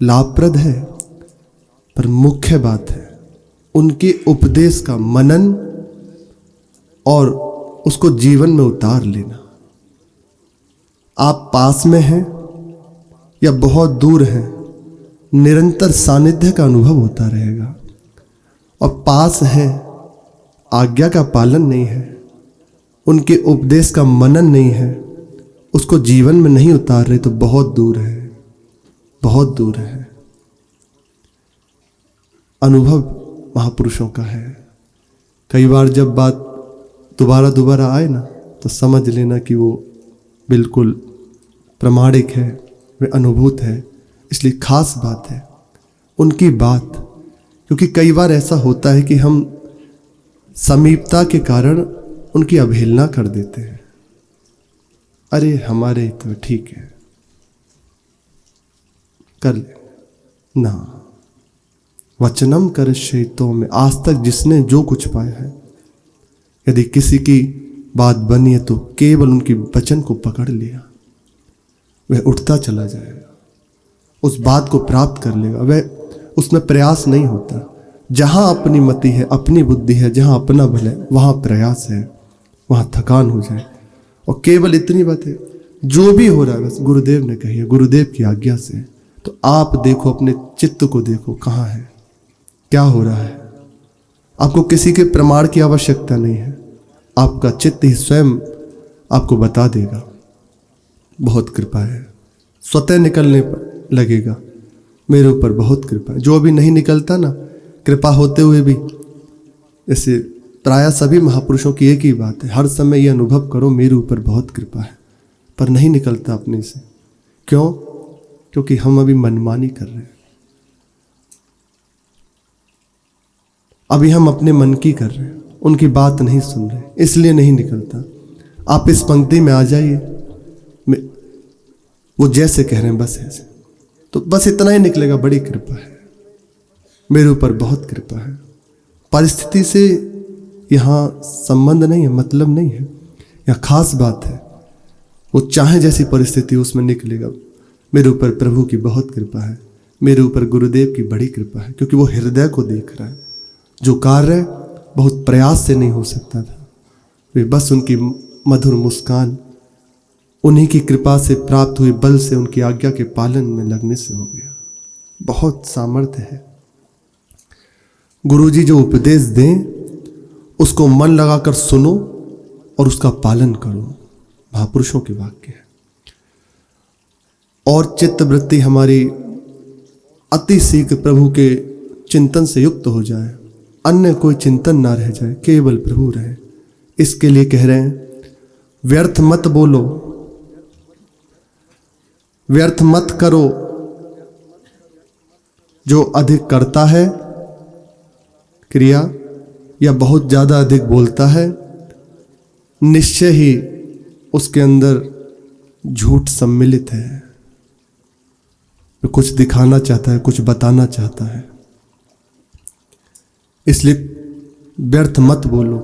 लाभप्रद है, पर मुख्य बात है उनके उपदेश का मनन और उसको जीवन में उतार लेना। आप पास में हैं या बहुत दूर हैं, निरंतर सानिध्य का अनुभव होता रहेगा। और पास है, आज्ञा का पालन नहीं है, उनके उपदेश का मनन नहीं है, उसको जीवन में नहीं उतार रहे, तो बहुत दूर है, बहुत दूर है। अनुभव महापुरुषों का है। कई बार जब बात दोबारा आए ना, तो समझ लेना कि वो बिल्कुल प्रामाणिक है, वे अनुभूत है। इसलिए खास बात है उनकी बात, क्योंकि कई बार ऐसा होता है कि हम समीपता के कारण उनकी अवहेलना कर देते हैं। अरे हमारे तो ठीक है, कर ले ना। वचनम कर शेतों में आज तक जिसने जो कुछ पाया है, यदि किसी की बात बनी है तो केवल उनकी वचन को पकड़ लिया, वह उठता चला जाएगा, उस बात को प्राप्त कर लेगा। वह उसमें प्रयास नहीं होता। जहां अपनी मति है, अपनी बुद्धि है, जहां अपना बल है, वहां प्रयास है, वहां थकान हो जाए। और केवल इतनी बात है, जो भी हो रहा है बस गुरुदेव ने कही है, गुरुदेव की आज्ञा से। तो आप देखो, अपने चित्त को देखो, कहाँ है, क्या हो रहा है। आपको किसी के प्रमाण की आवश्यकता नहीं है, आपका चित्त ही स्वयं आपको बता देगा। बहुत कृपा है, स्वतः निकलने पर लगेगा, मेरे ऊपर बहुत कृपा है। जो अभी नहीं निकलता ना, कृपा होते हुए भी, जैसे प्रायः सभी महापुरुषों की एक ही बात है, हर समय ये अनुभव करो मेरे ऊपर बहुत कृपा है, पर नहीं निकलता अपने से। क्यों? क्योंकि हम अभी मनमानी कर रहे हैं, अभी हम अपने मन की कर रहे हैं, उनकी बात नहीं सुन रहे, इसलिए नहीं निकलता। आप इस पंक्ति में आ जाइए, वो जैसे कह रहे हैं बस ऐसे, तो बस इतना ही निकलेगा, बड़ी कृपा है, मेरे ऊपर बहुत कृपा है। परिस्थिति से यहाँ संबंध नहीं है, मतलब नहीं है, यहाँ खास बात है। वो चाहे जैसी परिस्थिति उसमें निकलेगा, मेरे ऊपर प्रभु की बहुत कृपा है, मेरे ऊपर गुरुदेव की बड़ी कृपा है। क्योंकि वो हृदय को देख रहा है। जो कार्य बहुत प्रयास से नहीं हो सकता था, वे बस उनकी मधुर मुस्कान, उन्हीं की कृपा से प्राप्त हुए बल से, उनकी आज्ञा के पालन में लगने से हो गया। बहुत सामर्थ्य है। गुरुजी जो उपदेश दें उसको मन लगाकर सुनो और उसका पालन करो, महापुरुषों के वाक्य है। और चित्त वृत्ति हमारी अति शीघ्र प्रभु के चिंतन से युक्त हो जाए, अन्य कोई चिंतन ना रह जाए, केवल प्रभु रहे। इसके लिए कह रहे हैं, व्यर्थ मत बोलो, व्यर्थ मत करो। जो अधिक करता है क्रिया या बहुत ज्यादा अधिक बोलता है, निश्चय ही उसके अंदर झूठ सम्मिलित है। वो कुछ दिखाना चाहता है, कुछ बताना चाहता है। इसलिए व्यर्थ मत बोलो,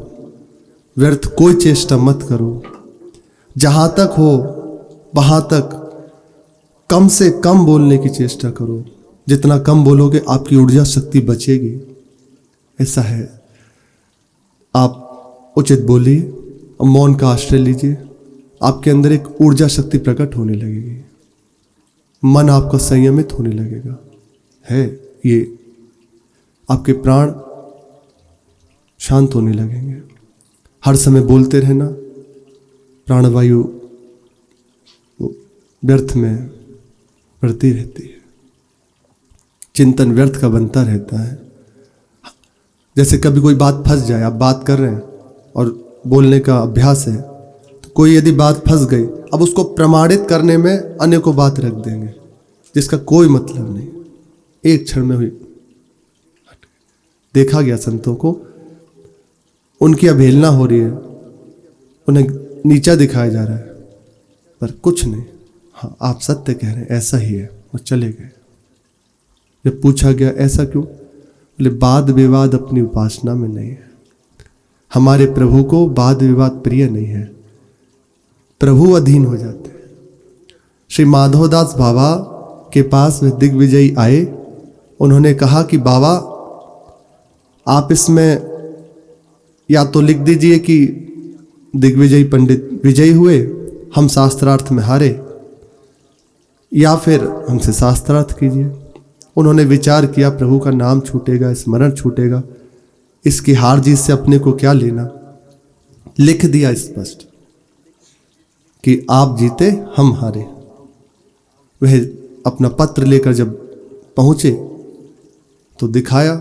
व्यर्थ कोई चेष्टा मत करो। जहां तक हो वहां तक कम से कम बोलने की चेष्टा करो। जितना कम बोलोगे आपकी ऊर्जा शक्ति बचेगी, ऐसा है। आप उचित बोलिए और मौन का आश्रय लीजिए, आपके अंदर एक ऊर्जा शक्ति प्रकट होने लगेगी, मन आपका संयमित होने लगेगा। है ये, आपके प्राण शांत होने लगेंगे। हर समय बोलते रहना, प्राणवायु व्यर्थ में बढ़ती रहती है, चिंतन व्यर्थ का बनता रहता है। जैसे कभी कोई बात फंस जाए, आप बात कर रहे हैं और बोलने का अभ्यास है, तो कोई यदि बात फंस गई, अब उसको प्रमाणित करने में अन्य को बात रख देंगे जिसका कोई मतलब नहीं, एक क्षण में हुई। देखा गया संतों को, उनकी अवहेलना हो रही है, उन्हें नीचा दिखाया जा रहा है, पर कुछ नहीं। हाँ, आप सत्य कह रहे हैं, ऐसा ही है, और चले गए। जब पूछा गया ऐसा क्यों, बोले वाद विवाद अपनी उपासना में नहीं है। हमारे प्रभु को वाद विवाद प्रिय नहीं है, प्रभु अधीन हो जाते हैं। श्री माधवदास बाबा के पास वे दिग्विजयी आए। उन्होंने कहा कि बाबा आप इसमें या तो लिख दीजिए कि दिग्विजयी पंडित विजयी हुए, हम शास्त्रार्थ में हारे, या फिर हमसे शास्त्रार्थ कीजिए। उन्होंने विचार किया, प्रभु का नाम छूटेगा, स्मरण छूटेगा, इसकी हार जीत से अपने को क्या लेना। लिख दिया स्पष्ट कि आप जीते हम हारे। वह अपना पत्र लेकर जब पहुंचे तो दिखाया,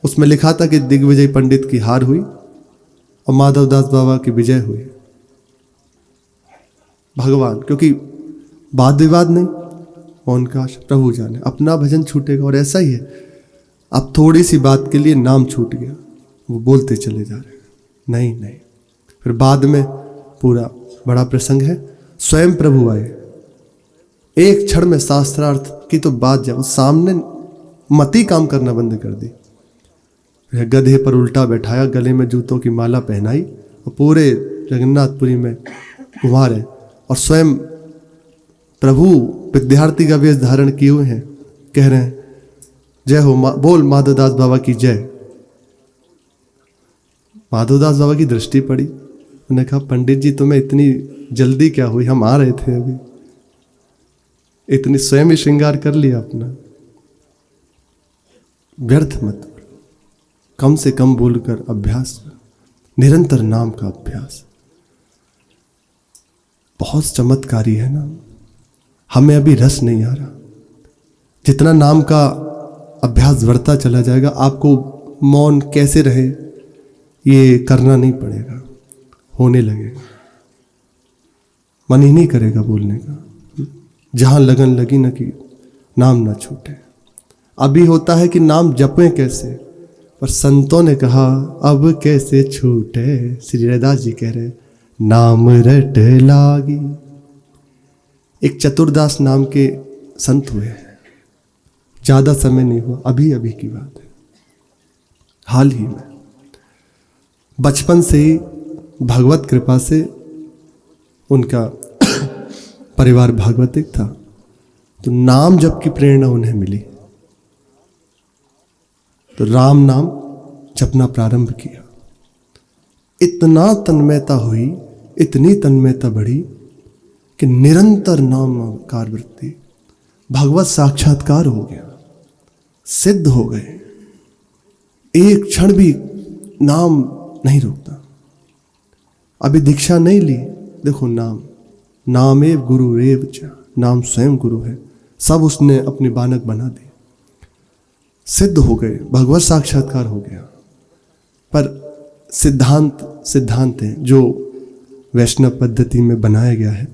उसमें लिखा था कि दिग्विजय पंडित की हार हुई और माधवदास बाबा की विजय हुई। भगवान, क्योंकि वाद विवाद नहीं, कौन का प्रभु जाने, अपना भजन छूटेगा। और ऐसा ही है, अब थोड़ी सी बात के लिए नाम छूट गया, वो बोलते चले जा रहे हैं, नहीं। फिर बाद में पूरा बड़ा प्रसंग है, स्वयं प्रभु आए, एक क्षण में शास्त्रार्थ की तो बात जाओ, सामने मती काम करना बंद कर दी। गधे पर उल्टा बैठाया, गले में जूतों की माला पहनाई और पूरे जगन्नाथपुरी में घुमा रहे, और स्वयं प्रभु विद्यार्थी का वेश धारण किए हुए हैं, कह रहे हैं जय हो, बोल माधवदास बाबा की जय। माधवदास बाबा की दृष्टि पड़ी, उन्होंने कहा पंडित जी तुम्हें इतनी जल्दी क्या हुई, हम आ रहे थे अभी, इतनी स्वयं ही श्रृंगार कर लिया अपना। व्यर्थ मत, कम से कम बोलकर अभ्यास कर, निरंतर नाम का अभ्यास बहुत चमत्कारी है ना। हमें अभी रस नहीं आ रहा, जितना नाम का अभ्यास बढ़ता चला जाएगा, आपको मौन कैसे रहे ये करना नहीं पड़ेगा, होने लगेगा, मन ही नहीं करेगा बोलने का। जहां लगन लगी ना कि नाम ना छूटे। अभी होता है कि नाम जपें कैसे, पर संतों ने कहा अब कैसे छूटे। श्री रैदास जी कह रहे नाम रट लागी। एक चतुरदास नाम के संत हुए हैं, ज्यादा समय नहीं हुआ, अभी अभी की बात है, हाल ही में। बचपन से ही भगवत कृपा से उनका परिवार भागवतिक था, तो नाम जप की प्रेरणा उन्हें मिली, तो राम नाम जपना प्रारंभ किया। इतना तन्मयता हुई, इतनी तन्मयता बढ़ी कि निरंतर नामकार वृत्ति, भगवत साक्षात्कार हो गया, सिद्ध हो गए। एक क्षण भी नाम नहीं रुकता। अभी दीक्षा नहीं ली, देखो नामेव गुरु रेव च, नाम स्वयं गुरु है, सब उसने अपने बानक बना दिए, सिद्ध हो गए, भगवत साक्षात्कार हो गया। पर सिद्धांत है जो वैष्णव पद्धति में बनाया गया है,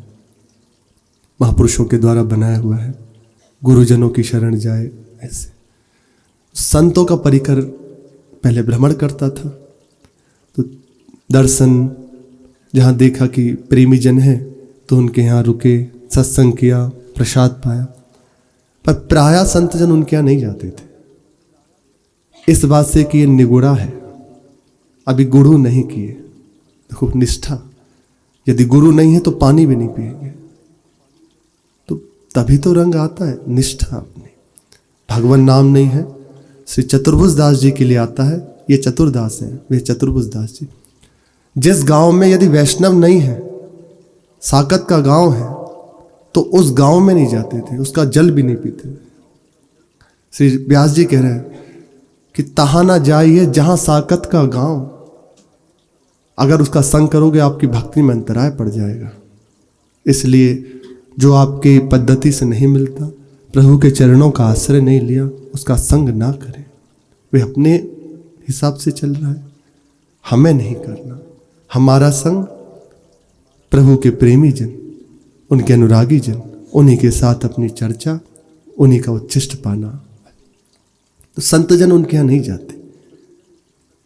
महापुरुषों के द्वारा बनाया हुआ है, गुरुजनों की शरण जाए, ऐसे संतों का परिकर पहले भ्रमण करता था, तो दर्शन जहाँ देखा कि प्रेमी जन है तो उनके यहाँ रुके, सत्संग किया, प्रसाद पाया। पर प्रायः संत जन उनके यहाँ नहीं जाते थे, इस बात से कि ये निगुड़ा है, अभी गुरु नहीं किए। देखो निष्ठा, यदि गुरु नहीं है तो पानी भी नहीं पिएंगे, तो तभी तो रंग आता है निष्ठा अपनी। भगवान नाम नहीं है, श्री चतुर्भुज दास जी के लिए आता है, ये चतुर्दास हैं, वे चतुर्भुज दास जी। जिस गांव में यदि वैष्णव नहीं है, साकत का गांव है, तो उस गांव में नहीं जाते थे, उसका जल भी नहीं पीते थे। श्री व्यास जी कह रहे हैं कि तहां ना जाइए जहां साकत का गांव, अगर उसका संग करोगे आपकी भक्ति में अंतराय पड़ जाएगा। इसलिए जो आपकी पद्धति से नहीं मिलता, प्रभु के चरणों का आश्रय नहीं लिया, उसका संग ना करें। वे अपने हिसाब से चल रहा है, हमें नहीं करना। हमारा संग प्रभु के प्रेमी जन, उनके अनुरागी जन, उन्हीं के साथ अपनी चर्चा, उन्हीं का उच्छिष्ट पाना। तो संत जन उनके यहाँ नहीं जाते,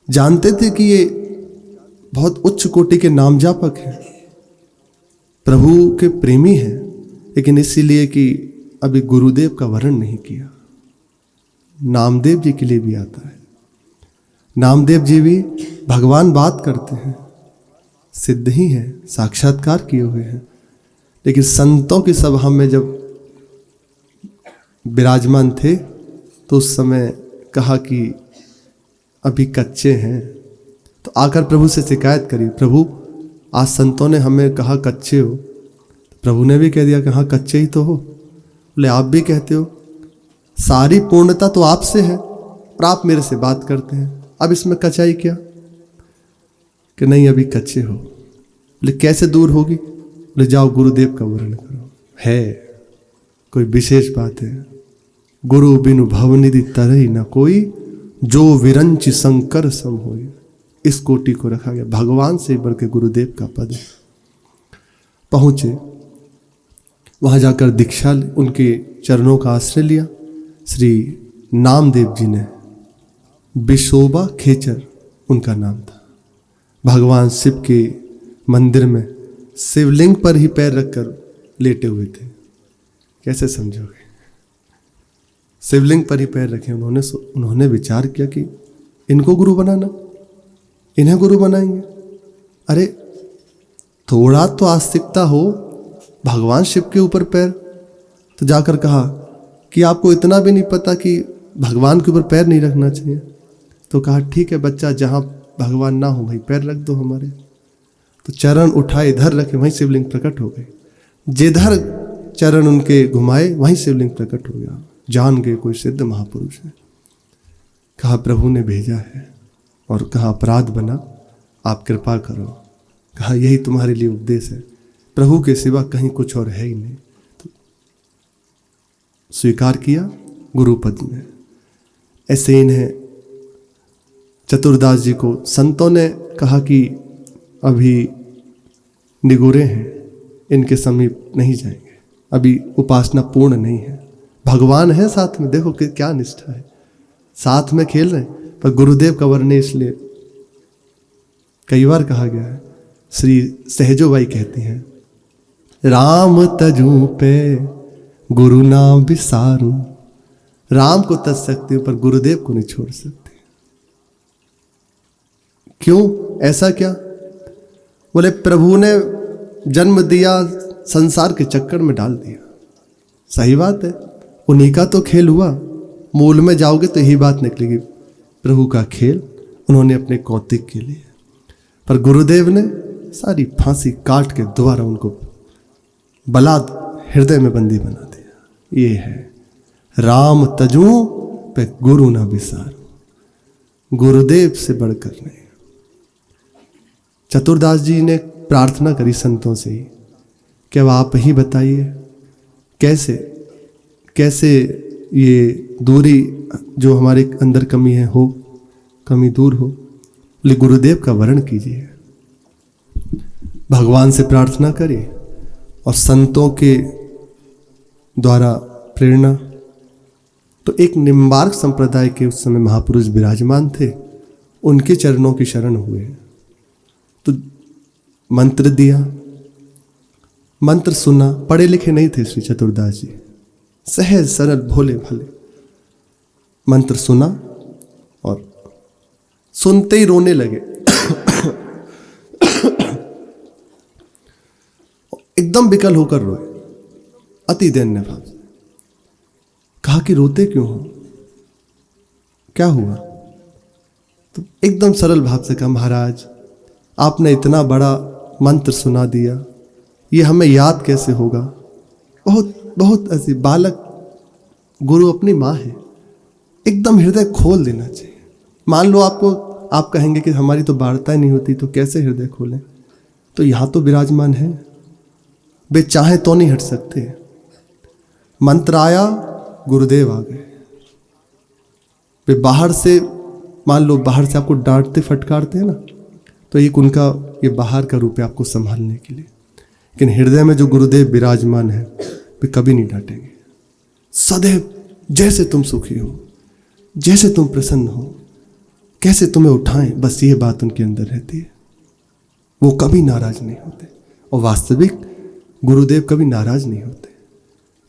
जानते थे कि ये बहुत उच्च कोटि के नाम जापक हैं, प्रभु के प्रेमी हैं, लेकिन इसीलिए कि अभी गुरुदेव का वर्ण नहीं किया। नामदेव जी के लिए भी आता है, नामदेव जी भी भगवान बात करते हैं, सिद्ध ही हैं, साक्षात्कार किए हुए हैं, लेकिन संतों की सभा में जब विराजमान थे तो उस समय कहा कि अभी कच्चे हैं, तो आकर प्रभु से शिकायत करी, प्रभु आज संतों ने हमें कहा कच्चे हो। प्रभु ने भी कह दिया कि हाँ कच्चे ही तो हो। बोले आप भी कहते हो, सारी पूर्णता तो आपसे है और आप मेरे से बात करते हैं, अब इसमें कच्चाई क्या? कि नहीं अभी कच्चे हो। बोले कैसे दूर होगी? बोले जाओ गुरुदेव का वर्णन करो। है कोई विशेष बात है? गुरु बिनु भवनिधि तरही न कोई, जो विरंच शंकर सम होई। इस कोटि को रखा गया, भगवान से बढ़ के गुरुदेव का पद है। पहुंचे, वहां जाकर दीक्षा, उनके चरणों का आश्रय लिया। श्री नामदेव जी ने, विशोबा खेचर उनका नाम था, भगवान शिव के मंदिर में शिवलिंग पर ही पैर रखकर लेटे हुए थे। कैसे समझोगे? शिवलिंग पर ही पैर रखे। उन्होंने विचार किया कि इनको गुरु बनाना, इन्हें गुरु बनाएंगे। अरे थोड़ा तो आस्तिकता हो, भगवान शिव के ऊपर पैर। तो जाकर कहा कि आपको इतना भी नहीं पता कि भगवान के ऊपर पैर नहीं रखना चाहिए। तो कहा ठीक है बच्चा, जहाँ भगवान ना हो वहीं पैर रख दो हमारे। तो चरण उठाए, इधर रखे, वहीं शिवलिंग प्रकट हो गए। जिधर चरण उनके घुमाए वहीं शिवलिंग प्रकट हो गया। जान गए कोई सिद्ध महापुरुष है। कहा प्रभु ने भेजा है, और कहा अपराध बना, आप कृपा करो। कहा यही तुम्हारे लिए उपदेश है, प्रभु के सिवा कहीं कुछ और है ही नहीं। तो स्वीकार किया गुरुपद में। ऐसे इन्हें चतुरदास जी को संतों ने कहा कि अभी निगुरे हैं, इनके समीप नहीं जाएंगे, अभी उपासना पूर्ण नहीं है। भगवान है साथ में, देखो कि क्या निष्ठा है, साथ में खेल रहे हैं। पर गुरुदेव का वर्ण इसलिए कई बार कहा गया है। श्री सहजोबाई कहती हैं, राम तजू पे गुरु नाम विसारू। राम को तज सकते हो पर गुरुदेव को नहीं छोड़ सकते। क्यों? ऐसा क्या? बोले प्रभु ने जन्म दिया, संसार के चक्कर में डाल दिया। सही बात है, उन्हीं का तो खेल हुआ। मूल में जाओगे तो यही बात निकलेगी, प्रभु का खेल उन्होंने अपने कौतिक के लिए। पर गुरुदेव ने सारी फांसी काट के दोबारा उनको बलात् हृदय में बंदी बना दिया। ये है राम तजू पे गुरु ना विसारू। गुरुदेव से बढ़कर नहीं। चतुरदास जी ने प्रार्थना करी संतों से ही कि अब आप ही बताइए कैसे कैसे ये दूरी जो हमारे अंदर कमी है हो, कमी दूर हो। बोले गुरुदेव का वर्ण कीजिए। भगवान से प्रार्थना करिए और संतों के द्वारा प्रेरणा। तो एक निम्बार्क संप्रदाय के उस समय महापुरुष विराजमान थे, उनके चरणों की शरण हुए। तो मंत्र दिया, मंत्र सुना। पढ़े लिखे नहीं थे श्री चतुरदास जी, सहज सरल भोले भले। मंत्र सुना और सुनते ही रोने लगे। एकदम विकल होकर रोए, अति दैन्य भाव से। कहा कि रोते क्यों हो, क्या हुआ? तो एकदम सरल भाव से कहा, महाराज आपने इतना बड़ा मंत्र सुना दिया, ये हमें याद कैसे होगा? बहुत बहुत ऐसी बालक, गुरु अपनी माँ है, एकदम हृदय खोल देना चाहिए। मान लो आप कहेंगे कि हमारी तो वार्ता नहीं होती, तो कैसे हृदय खोलें? तो यहाँ तो विराजमान है, वे चाहे तो नहीं हट सकते। मंत्र आया, गुरुदेव आ गए। वे बाहर से, मान लो बाहर से आपको डांटते फटकारते हैं ना, तो एक उनका ये बाहर का रूप है आपको संभालने के लिए। लेकिन हृदय में जो गुरुदेव विराजमान है वे कभी नहीं डांटेंगे। सदैव जैसे तुम सुखी हो, जैसे तुम प्रसन्न हो, कैसे तुम्हें उठाएं, बस ये बात उनके अंदर रहती है। वो कभी नाराज नहीं होते, और वास्तविक गुरुदेव कभी नाराज नहीं होते।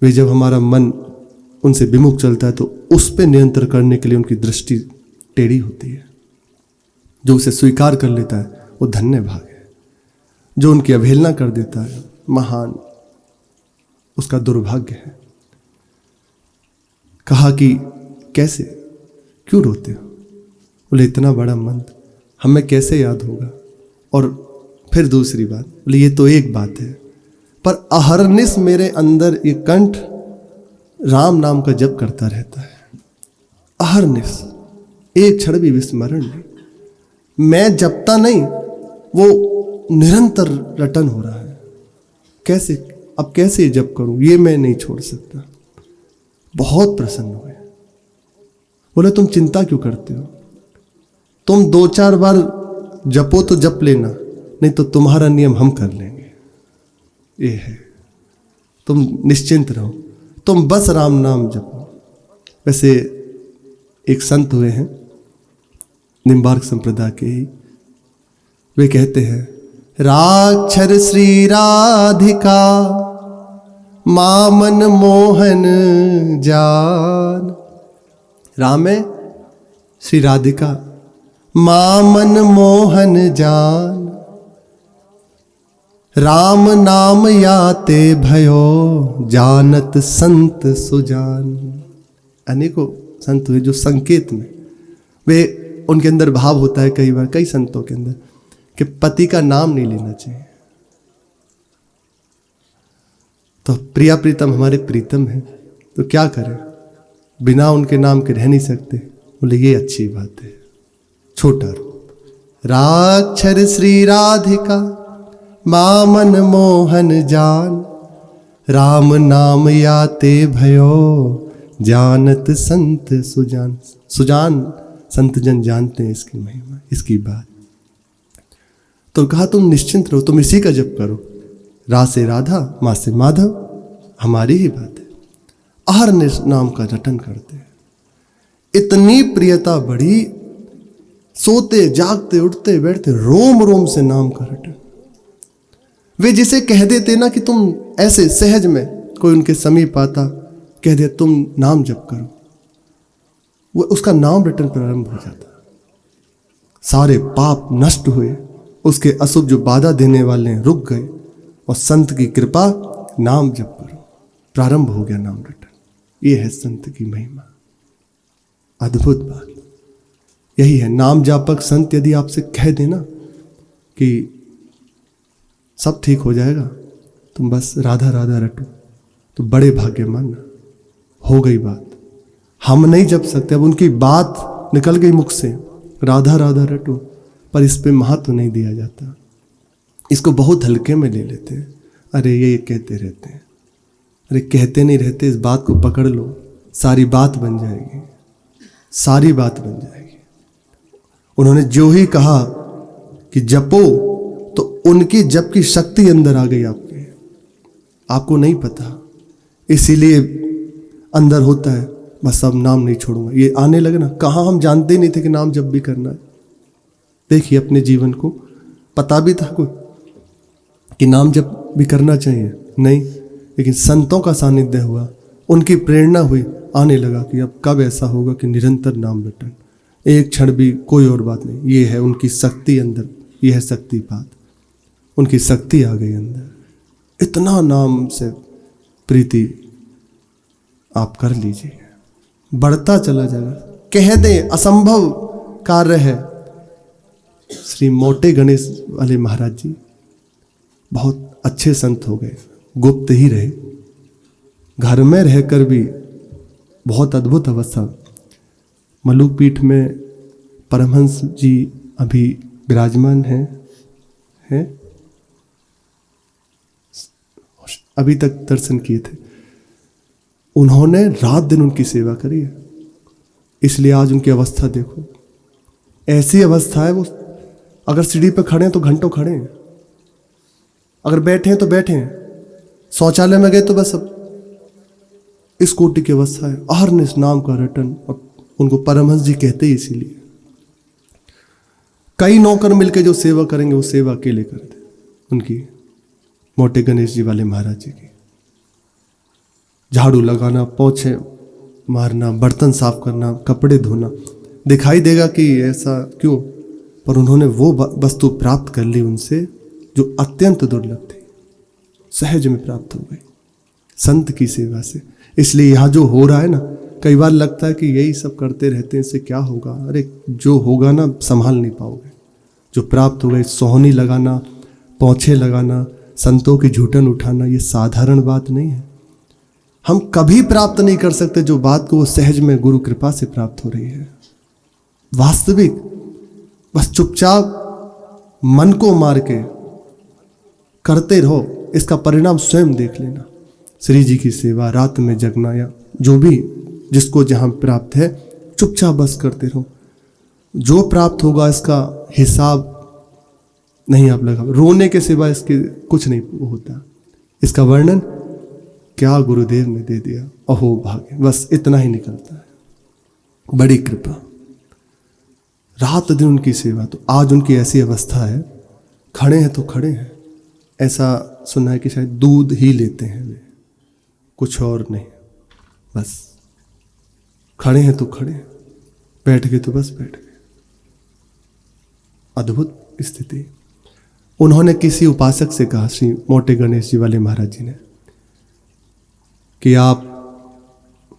वे जब हमारा मन उनसे विमुख चलता है तो उस पर नियंत्रण करने के लिए उनकी दृष्टि टेढ़ी होती है। जो उसे स्वीकार कर लेता है वो धन्य भाग है, जो उनकी अवहेलना कर देता है महान उसका दुर्भाग्य है। कहा कि कैसे, क्यों रोते हो? बोले इतना बड़ा मंत्र हमें कैसे याद होगा। और फिर दूसरी बात, बोले ये तो एक बात है, पर अहरनिश मेरे अंदर ये कंठ राम नाम का जप करता रहता है। अहरनिश, एक क्षण भी विस्मरण नहीं। मैं जपता नहीं, वो निरंतर रटन हो रहा है। कैसे, अब कैसे जप करूं, ये मैं नहीं छोड़ सकता। बहुत प्रसन्न हुए। बोले तुम चिंता क्यों करते हो? तुम 2-4 बार जपो तो जप लेना, नहीं तो तुम्हारा नियम हम कर लेंगे। ये है, तुम निश्चिंत रहो, तुम बस राम नाम जपो। वैसे एक संत हुए हैं निम्बार्क संप्रदाय के ही, वे कहते हैं, राक्षर श्री राधिका मामन मोहन जान। राम है श्री राधिका, मामन मोहन जान। राम नाम याते भयो, जानत संत सुजान। अनेकों संत हुए जो संकेत में, वे उनके अंदर भाव होता है कई बार, कई संतों के अंदर, कि पति का नाम नहीं लेना चाहिए। तो प्रिया प्रीतम हमारे प्रीतम है, तो क्या करें, बिना उनके नाम के रह नहीं सकते। बोले ये अच्छी बात है। छोटा रूप, राक्षर श्री राधिका मामन मोहन जान। राम नाम याते भयो, जानत संत सुजान। सुजान संत जन जानते हैं इसकी महिमा, इसकी बात। तो कहा तुम निश्चिंत रहो, तुम इसी का जप करो। रा से राधा, माँ से माधव, हमारी ही बात है। अहरनिश नाम का रटन करते हैं। इतनी प्रियता बढ़ी, सोते जागते उठते बैठते रोम रोम से नाम का रटन। वे जिसे कह देते ना कि तुम ऐसे सहज में, कोई उनके समीप आता कह दे तुम नाम जप करो, वो उसका नाम रटन प्रारंभ हो जाता। सारे पाप नष्ट हुए, उसके अशुभ जो बाधा देने वाले हैं रुक गए, और संत की कृपा, नाम जप करो, प्रारंभ हो गया नाम रटन। ये है संत की महिमा, अद्भुत बात यही है। नाम जापक संत यदि आपसे कह देना कि सब ठीक हो जाएगा, तुम बस राधा राधा रटो, तो बड़े भाग्य मानना, हो गई बात। हम नहीं जप सकते, अब उनकी बात निकल गई मुख से, राधा राधा रटो, पर इस पे महत्व नहीं दिया जाता। इसको बहुत हल्के में ले लेते हैं। अरे ये कहते रहते हैं, अरे कहते नहीं रहते, इस बात को पकड़ लो, सारी बात बन जाएगी, सारी बात बन जाएगी। उन्होंने जो ही कहा कि जपो, तो उनकी जप की शक्ति अंदर आ गई आपके, आपको नहीं पता, इसीलिए अंदर होता है बस अब नाम नहीं छोड़ूंगा, ये आने लगे ना। कहाँ हम जानते ही नहीं थे कि नाम जप भी करना है। देखिए अपने जीवन को, पता भी था कोई कि नाम जप भी करना चाहिए, नहीं, लेकिन संतों का सानिध्य हुआ, उनकी प्रेरणा हुई, आने लगा कि अब कब ऐसा होगा कि निरंतर नाम रटन, एक क्षण भी कोई और बात नहीं। ये है उनकी शक्ति अंदर, ये है शक्तिपात, उनकी शक्ति आ गई अंदर। इतना नाम से प्रीति आप कर लीजिए, बढ़ता चला जाएगा। कह दे असंभव कार्य है। श्री मोटे गणेश वाले महाराज जी बहुत अच्छे संत हो गए, गुप्त ही रहे, घर में रहकर भी बहुत अद्भुत अवस्था। मलुक पीठ में परमहंस जी अभी विराजमान हैं, अभी तक दर्शन किए थे। उन्होंने रात दिन उनकी सेवा करी है, इसलिए आज उनकी अवस्था देखो, ऐसी अवस्था है। वो अगर सीढ़ी पर खड़े हैं तो घंटों खड़े हैं, अगर बैठे हैं तो बैठे हैं, शौचालय में गए तो बस अब इस कोटि की अवस्था है। अहरनिश नाम का रटन, और उनको परमहंस जी कहते ही इसीलिए। कई नौकर मिलकर जो सेवा करेंगे वो सेवा अकेले करते, उनकी मोटे गणेश जी वाले महाराज जी की। झाड़ू लगाना, पोछे मारना, बर्तन साफ करना, कपड़े धोना, दिखाई देगा कि ऐसा क्यों, पर उन्होंने वो वस्तु प्राप्त कर ली उनसे जो अत्यंत दुर्लभ थी, सहज में प्राप्त हो गई संत की सेवा से। इसलिए यहाँ जो हो रहा है ना, कई बार लगता है कि यही सब करते रहते हैं, इससे क्या होगा। अरे जो होगा ना संभाल नहीं पाओगे। जो प्राप्त होगा, सोहनी लगाना, पोंछे लगाना, संतों की झूठन उठाना, ये साधारण बात नहीं है। हम कभी प्राप्त नहीं कर सकते जो बात को वो सहज में गुरु कृपा से प्राप्त हो रही है, वास्तविक। बस चुपचाप मन को मार के करते रहो, इसका परिणाम स्वयं देख लेना। श्री जी की सेवा, रात में जगना, या जो भी जिसको जहां प्राप्त है, चुपचाप बस करते रहो। जो प्राप्त होगा इसका हिसाब नहीं आप लगा। रोने के सिवा इसके कुछ नहीं होता। इसका वर्णन क्या गुरुदेव ने दे दिया, अहो भाग्य, बस इतना ही निकलता है। बड़ी कृपा, रात दिन उनकी सेवा। तो आज उनकी ऐसी अवस्था है, खड़े हैं तो खड़े हैं। ऐसा सुना है कि शायद दूध ही लेते हैं वे, कुछ और नहीं। बस खड़े हैं तो खड़े हैं, बैठ गए तो बस बैठ गए। अद्भुत स्थिति। उन्होंने किसी उपासक से कहा, श्री मोटे गणेश जी वाले महाराज जी ने, कि आप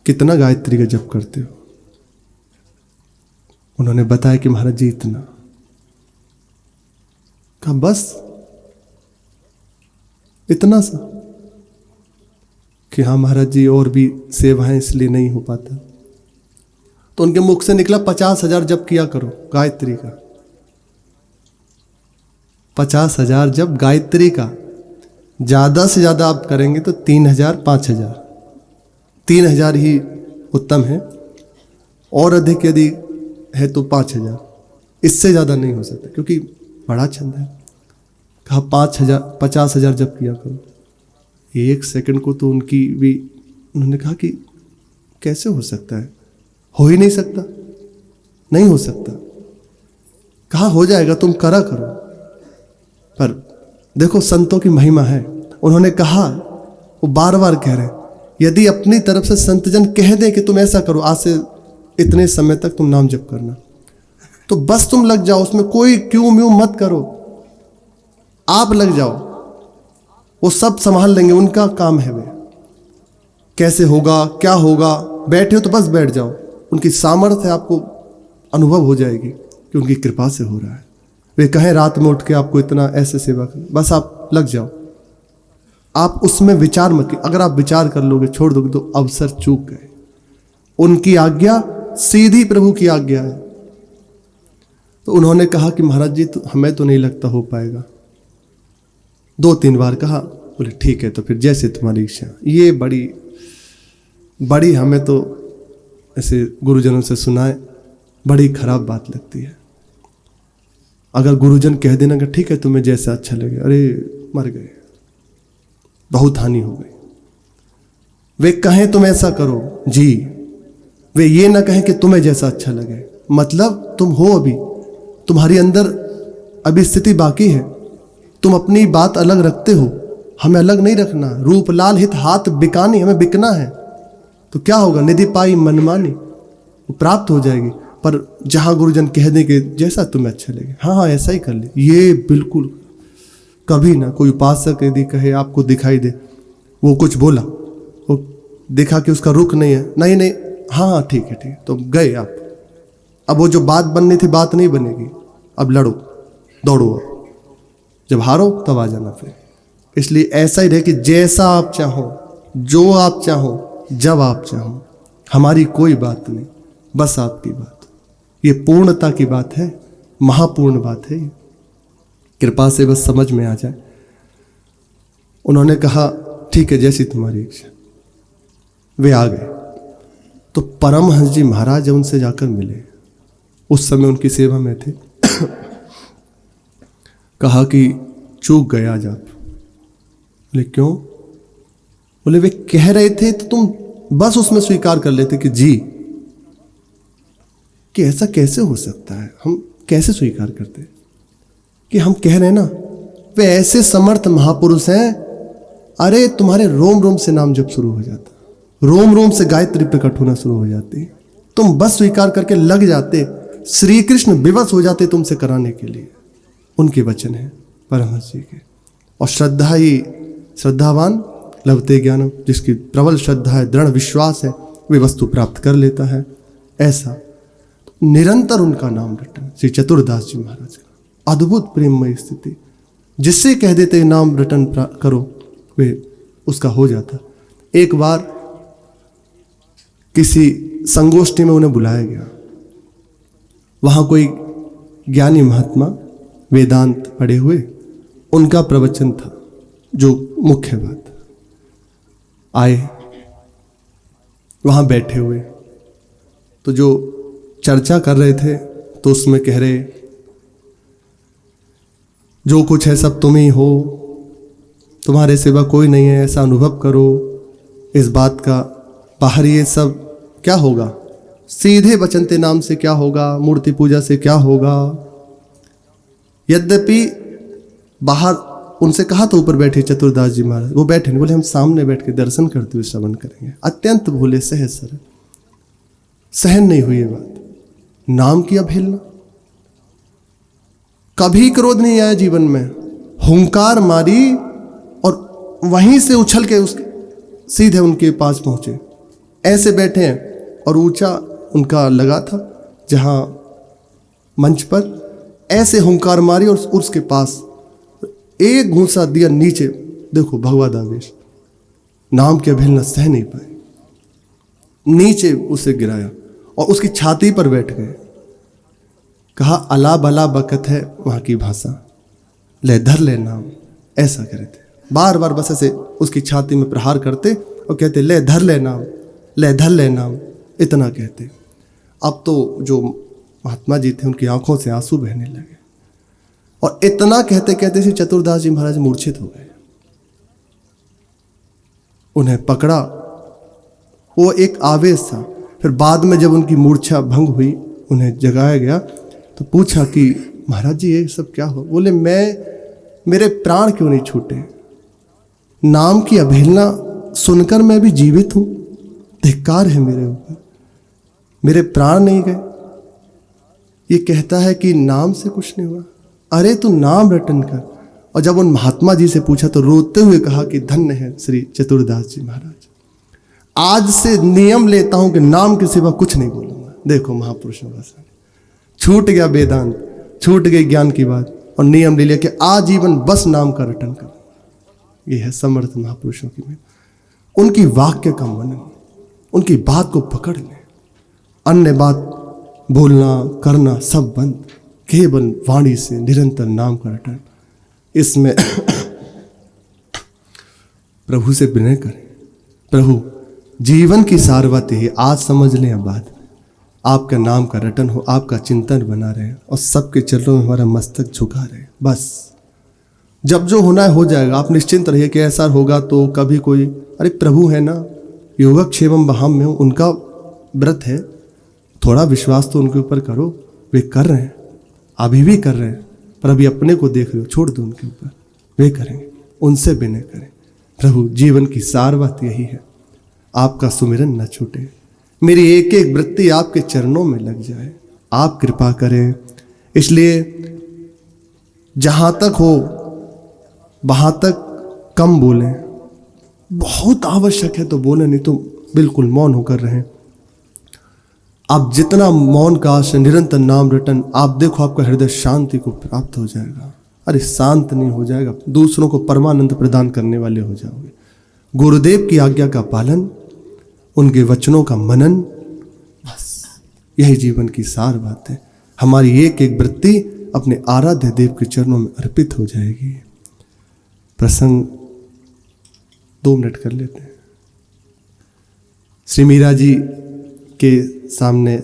कितना गायत्री का जप करते हो। उन्होंने बताया कि महाराज जी इतना। कहा बस इतना सा? कि हाँ महाराज जी और भी सेवाएं इसलिए नहीं हो पाता। तो उनके मुख से निकला 50,000 जप किया करो गायत्री का। 50,000 जप गायत्री का। ज्यादा से ज्यादा आप करेंगे तो 3,000 5,000, 3,000 ही उत्तम है, और अधिक यदि है तो 5,000, इससे ज्यादा नहीं हो सकता, क्योंकि बड़ा छंद है। कहा 50,000 जप किया करो। एक सेकंड को तो उनकी भी, उन्होंने कहा कि कैसे हो सकता है, हो ही नहीं सकता, नहीं हो सकता। कहा हो जाएगा, तुम करा करो। पर देखो संतों की महिमा है। उन्होंने कहा, वो बार बार कह रहे, यदि अपनी तरफ से संतजन कह दे कि तुम ऐसा करो, आज से इतने समय तक तुम नाम जप करना, तो बस तुम लग जाओ उसमें, कोई क्यों म्यों मत करो, आप लग जाओ, वो सब संभाल लेंगे, उनका काम है। वे कैसे होगा, क्या होगा, बैठे हो तो बस बैठ जाओ, उनकी सामर्थ्य आपको अनुभव हो जाएगी कि उनकी कृपा से हो रहा है। वे कहें रात में उठ के आपको इतना ऐसे सेवा कर, बस आप लग जाओ, आप उसमें विचार मत। अगर आप विचार कर लोगे, छोड़ दोगे, तो अवसर चूक गए। उनकी आज्ञा सीधी प्रभु की आज्ञा है। तो उन्होंने कहा कि महाराज जी तो हमें तो नहीं लगता हो पाएगा। 2-3 बार कहा, बोले ठीक है तो फिर जैसे तुम्हारी इच्छा। ये बड़ी हमें तो ऐसे गुरुजनों से सुनाए बड़ी खराब बात लगती है। अगर गुरुजन कह देना कि ठीक है तुम्हें जैसा अच्छा लगे, अरे मर गए, बहुत हानि हो गई। वे कहें तुम ऐसा करो जी, वे ये ना कहें कि तुम्हें जैसा अच्छा लगे। मतलब तुम हो, अभी तुम्हारी अंदर अभी स्थिति बाकी है, तुम अपनी बात अलग रखते हो, हमें अलग नहीं रखना। रूप लाल हित हाथ बिकानी, हमें बिकना है। तो क्या होगा, निधि पाई मनमानी, वो प्राप्त हो जाएगी। पर जहां गुरुजन कह दें कि जैसा तुम्हें अच्छा लगे, हाँ ऐसा ही कर ले, ये बिल्कुल कभी ना। कोई उपासक यदि कहे, आपको दिखाई दे वो कुछ बोला, वो देखा कि उसका रुख नहीं है, नहीं हाँ ठीक है, तो गए आप। अब वो जो बात बननी थी बात नहीं बनेगी, अब लड़ो दौड़ो, जब हारो तब आ जाना फिर। इसलिए ऐसा ही रहे कि जैसा आप चाहो, जो आप चाहो, जब आप चाहो, हमारी कोई बात नहीं, बस आपकी बात। ये पूर्णता की बात है, महापूर्ण बात है। कृपा से बस समझ में आ जाए। उन्होंने कहा ठीक है जैसी तुम्हारी इच्छा। वे आ गए तो परमहंस जी महाराज उनसे जाकर मिले, उस समय उनकी सेवा में थे। कहा कि चूक गए आज आप। बोले क्यों? बोले वे कह रहे थे तो तुम बस उसमें स्वीकार कर लेते कि जी, कि ऐसा कैसे हो सकता है, हम कैसे स्वीकार करते कि हम कह रहे हैं ना, वे ऐसे समर्थ महापुरुष हैं। अरे तुम्हारे रोम रोम से नाम जब शुरू हो जाता, रोम रोम से गायत्री प्रकट होना शुरू हो जाती, तुम बस स्वीकार करके लग जाते, श्री कृष्ण विवश हो जाते तुमसे कराने के लिए। उनके वचन है परमहंस जी के। और श्रद्धा ही, श्रद्धावान लभते ज्ञानम, जिसकी प्रबल श्रद्धा है, दृढ़ विश्वास है, वे वस्तु प्राप्त कर लेता है। ऐसा निरंतर उनका नाम रटन, श्री चतुरदास जी महाराज का अद्भुत प्रेममय स्थिति। जिससे कह देते नाम रटन करो, वे उसका हो जाता। एक बार किसी संगोष्ठी में उन्हें बुलाया गया। वहां कोई ज्ञानी महात्मा वेदांत पढ़े हुए, उनका प्रवचन था जो मुख्य बात। आए, वहां बैठे हुए, तो जो चर्चा कर रहे थे तो उसमें कह रहे, जो कुछ है सब तुम ही हो, तुम्हारे सिवा कोई नहीं है, ऐसा अनुभव करो। इस बात का बाहर ये सब क्या होगा, सीधे बचनते नाम से क्या होगा, मूर्ति पूजा से क्या होगा। यद्यपि बाहर उनसे कहा तो ऊपर बैठे चतुरदास जी महाराज, वो बैठे नहीं, बोले हम सामने बैठ के दर्शन करते हुए श्रवण करेंगे। अत्यंत भोले, सहज सरल, सहन नहीं हुई ये बात। नाम की अवहेलना, कभी क्रोध नहीं आया जीवन में। हुंकार मारी और वहीं से उछल के उसके सीधे उनके पास पहुंचे। ऐसे बैठे हैं और ऊंचा उनका लगा था जहां मंच पर, ऐसे हुंकार मारी और उसके पास एक घूंसा दिया नीचे। देखो भगवद आवेश, नाम की अवहेलना सह नहीं पाए, नीचे उसे गिराया और उसकी छाती पर बैठ गए। कहा अला बला बकत है वहां की भाषा, ले धर ले नाम, ऐसा करे थे। बार बार बस ऐसे उसकी छाती में प्रहार करते और कहते ले धर ले नाम, ले धर ले नाम, इतना कहते। अब तो जो महात्मा जी थे उनकी आंखों से आंसू बहने लगे और इतना कहते कहते श्री चतुरदास जी महाराज मूर्छित हो गए। उन्हें पकड़ा, वो एक आवेश था। फिर बाद में जब उनकी मूर्छा भंग हुई, उन्हें जगाया गया तो पूछा कि महाराज जी ये सब क्या हो। बोले मेरे प्राण क्यों नहीं छूटे, नाम की अवहेलना सुनकर मैं भी जीवित हूं, धिक्कार है मेरे ऊपर, मेरे प्राण नहीं गए। ये कहता है कि नाम से कुछ नहीं हुआ। अरे तू नाम रटन कर। और जब उन महात्मा जी से पूछा तो रोते हुए कहा कि धन्य है श्री चतुरदास जी महाराज, आज से नियम लेता हूं कि नाम के सिवा कुछ नहीं बोलूंगा। देखो महापुरुषों का, छूट गया वेदांत, छूट गई ज्ञान की बात और नियम ले लिया कि आजीवन बस नाम का रटन कर। यह है समर्थ महापुरुषों की में, उनकी वाक्य का मनन, उनकी बात को पकड़ ले, अन्य बात बोलना करना सब बंद, केवल वाणी से निरंतर नाम का रटन। इसमें प्रभु से विनय करें, प्रभु जीवन की सारवत ही आज समझ लें, अब बाद आपका नाम का रटन हो, आपका चिंतन बना रहे और सबके चरणों में हमारा मस्तक झुका रहे। बस जब जो होना है हो जाएगा। आप निश्चिंत रहिए कि ऐसा होगा तो कभी कोई, अरे प्रभु है ना, योगक्षेमम वहां में, उनका व्रत है, थोड़ा विश्वास तो उनके ऊपर करो। वे कर रहे हैं, अभी भी कर रहे हैं, पर अभी अपने को देख रहे हो, छोड़ दो उनके ऊपर, वे करेंगे, उनसे विनय करें। प्रभु जीवन की सार बात यही है, आपका सुमिरन न छूटे, मेरी एक एक वृत्ति आपके चरणों में लग जाए, आप कृपा करें। इसलिए जहां तक हो वहां तक कम बोलें, बहुत आवश्यक है तो बोले, नहीं तो बिल्कुल मौन होकर रहें। आप जितना मौन का आश्रय, निरंतर नाम रटन, आप देखो आपका हृदय शांति को प्राप्त हो जाएगा। अरे शांत नहीं हो जाएगा, दूसरों को परमानंद प्रदान करने वाले हो जाओगे। गुरुदेव की आज्ञा का पालन, उनके वचनों का मनन, बस यही जीवन की सार बात है। हमारी एक एक वृत्ति अपने आराध्य देव के चरणों में अर्पित हो जाएगी। प्रसंग 2 मिनट कर लेते हैं। श्री मीरा जी के सामने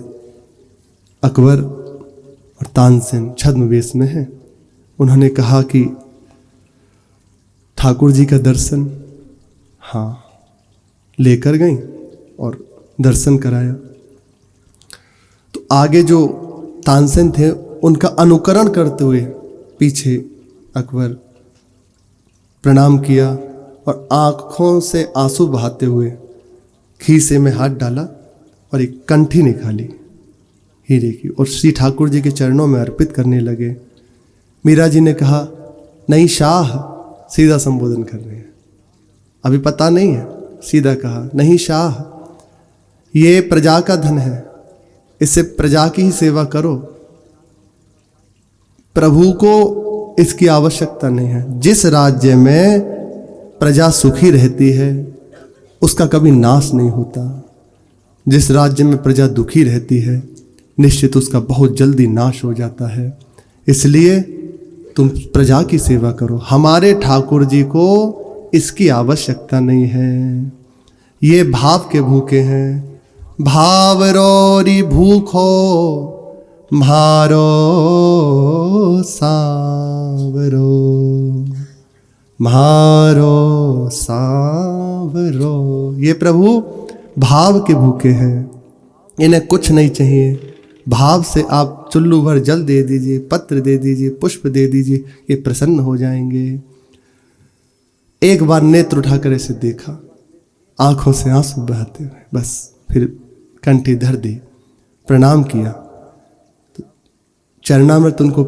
अकबर और तानसेन छद्म वेश में है। उन्होंने कहा कि ठाकुर जी का दर्शन, हाँ, लेकर गई और दर्शन कराया। तो आगे जो तानसेन थे उनका अनुकरण करते हुए पीछे अकबर प्रणाम किया और आंखों से आंसू बहाते हुए खीसे में हाथ डाला और एक कंठी निकाली हीरे की और श्री ठाकुर जी के चरणों में अर्पित करने लगे। मीरा जी ने कहा, नहीं शाह, सीधा संबोधन कर रहे हैं, अभी पता नहीं है, सीधा कहा, नहीं शाह, ये प्रजा का धन है, इससे प्रजा की ही सेवा करो। प्रभु को इसकी आवश्यकता नहीं है। जिस राज्य में प्रजा सुखी रहती है उसका कभी नाश नहीं होता। जिस राज्य में प्रजा दुखी रहती है निश्चित उसका बहुत जल्दी नाश हो जाता है। इसलिए तुम प्रजा की सेवा करो। हमारे ठाकुर जी को इसकी आवश्यकता नहीं है। ये भाव के भूखे हैं। भाव रोरी भूखो म्हारो सावरो, म्हारो सावरो। ये प्रभु भाव के भूखे हैं, इन्हें कुछ नहीं चाहिए। भाव से आप चुल्लू भर जल दे दीजिए, पत्र दे दीजिए, पुष्प दे दीजिए, ये प्रसन्न हो जाएंगे। एक बार नेत्र उठाकर ऐसे देखा, आंखों से आंसू बहते हुए, बस फिर कंठी धर दी, प्रणाम किया। तो चरणामृत उनको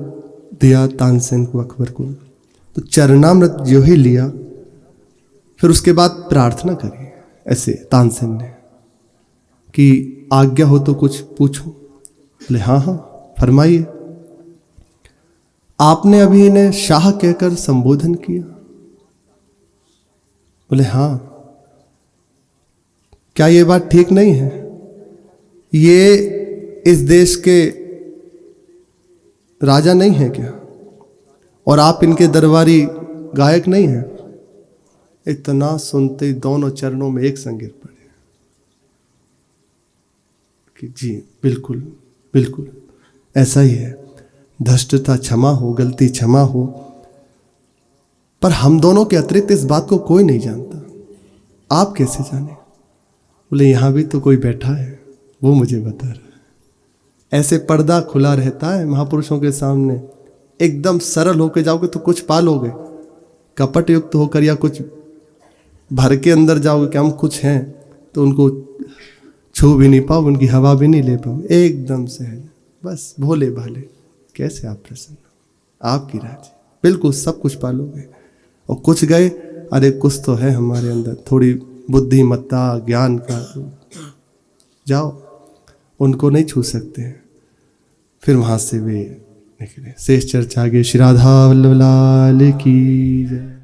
दिया, तानसेन को, अकबर को। तो चरणामृत जो ही लिया, फिर उसके बाद प्रार्थना करी ऐसे तानसेन ने कि आज्ञा हो तो कुछ पूछूं। बोले हाँ हाँ फरमाइए। आपने अभी इन्हें शाह कहकर संबोधन किया। बोले हाँ। क्या ये बात ठीक नहीं है? ये इस देश के राजा नहीं है क्या? और आप इनके दरबारी गायक नहीं हैं? इतना सुनते ही दोनों चरणों में एक संग गिर पड़े कि जी बिल्कुल बिल्कुल ऐसा ही है। धृष्टता क्षमा हो, गलती क्षमा हो, पर हम दोनों के अतिरिक्त इस बात को कोई नहीं जानता। आप कैसे जाने? बोले यहाँ भी तो कोई बैठा है, वो मुझे बता रहा है। ऐसे पर्दा खुला रहता है महापुरुषों के सामने। एकदम सरल होकर जाओगे तो कुछ पालोगे, कपट युक्त होकर या कुछ भर के अंदर जाओगे कि हम कुछ हैं, तो उनको छू भी नहीं पाओ, उनकी हवा भी नहीं ले पाओ। एकदम से है बस भोले भाले। कैसे आप प्रसन्न, आपकी राजी, बिल्कुल सब कुछ पालोगे। और कुछ गए, अरे कुछ तो है हमारे अंदर, थोड़ी बुद्धिमत्ता ज्ञान का, जाओ, उनको नहीं छू सकते हैं। फिर वहां से वे निकले। शेष चर्चा आगे। श्री राधा वल्लभ लाल की जय।